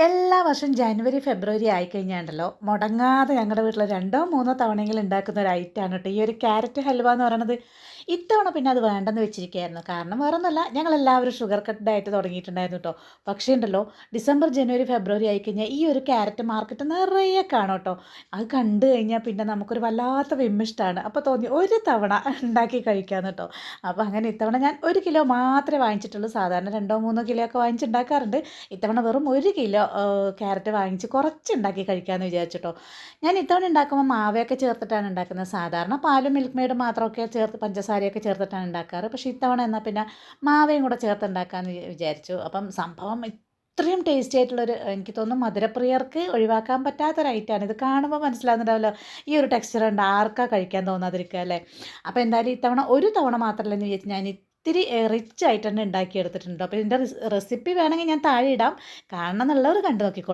എല്ലാ വർഷവും ജനുവരി, ഫെബ്രുവരി ആയിക്കഴിഞ്ഞാണ്ടല്ലോ മുടങ്ങാതെ ഞങ്ങളുടെ വീട്ടിൽ 2ഓ 3ഓ തവണയെങ്കിലും ഉണ്ടാക്കുന്ന ഒരു ഐറ്റമാണ് കേട്ടോ ഈ ഒരു ക്യാരറ്റ് ഹൽവ എന്ന് പറയണത്. ഇത്തവണ പിന്നെ അത് വേണ്ടെന്ന് വെച്ചിരിക്കുകയായിരുന്നു. കാരണം വേറൊന്നുമല്ല, ഞങ്ങളെല്ലാവരും ഷുഗർ കട്ട് ഡയറ്റ് തുടങ്ങിയിട്ടുണ്ടായിരുന്നു കേട്ടോ. പക്ഷേ ഉണ്ടല്ലോ, ഡിസംബർ, ജനുവരി, ഫെബ്രുവരി ആയിക്കഴിഞ്ഞാൽ ഈ ഒരു ക്യാരറ്റ് മാർക്കറ്റ് നിറയെ കാണും കേട്ടോ. അത് കണ്ടു കഴിഞ്ഞാൽ പിന്നെ നമുക്കൊരു വല്ലാത്ത വിമ്മിഷ്ടമാണ്. അപ്പോൾ തോന്നി ഒരു തവണ ഉണ്ടാക്കി കഴിക്കാമെന്ന് കേട്ടോ. അപ്പോൾ അങ്ങനെ ഇത്തവണ ഞാൻ 1 കിലോ മാത്രമേ വാങ്ങിച്ചിട്ടുള്ളൂ. സാധാരണ 2ഓ 3ഓ കിലോ ഒക്കെ വാങ്ങിച്ചുണ്ടാക്കാറുണ്ട്. ഇത്തവണ വെറും 1 കിലോ ക്യാരറ്റ് വാങ്ങിച്ച് കുറച്ചുണ്ടാക്കി കഴിക്കാമെന്ന് വിചാരിച്ചിട്ടോ. ഞാൻ ഇത്തവണ ഉണ്ടാക്കുമ്പോൾ മാവയൊക്കെ ചേർത്തിട്ടാണ് ഉണ്ടാക്കുന്നത്. സാധാരണ പാലും മിൽക്ക് മെയ്ഡും മാത്രമൊക്കെ ചേർത്ത് പഞ്ചസാരയൊക്കെ ചേർത്തിട്ടാണ് ഉണ്ടാക്കാറ്. പക്ഷേ ഇത്തവണ എന്നാൽ പിന്നെ മാവയും കൂടെ ചേർത്ത് ഉണ്ടാക്കാമെന്ന് വിചാരിച്ചു. അപ്പം സംഭവം ഇത്രയും ടേസ്റ്റി ആയിട്ടുള്ളൊരു, എനിക്ക് തോന്നുന്നു മധുരപ്രിയർക്ക് ഒഴിവാക്കാൻ പറ്റാത്തൊരു ഐറ്റമാണ്. ഇത് കാണുമ്പോൾ മനസ്സിലാകുന്നുണ്ടാവല്ലോ, ഈ ഒരു ടെക്സ്ചർ ഉണ്ട് ആർക്കാ കഴിക്കാൻ തോന്നാതിരിക്കുക അല്ലേ. അപ്പോൾ എന്തായാലും ഇത്തവണ ഒരു തവണ മാത്രമല്ലെന്ന് വിചാരിച്ച് ഞാൻ ഇത്തിരി റിച്ച് ആയിട്ട് തന്നെ ഉണ്ടാക്കിയെടുത്തിട്ടുണ്ട്. അപ്പോൾ ഇതിൻ്റെ റെസിപ്പി വേണമെങ്കിൽ ഞാൻ താഴെ ഇടാം. കാണണം എന്നുള്ളവർ കണ്ടു നോക്കിക്കോ.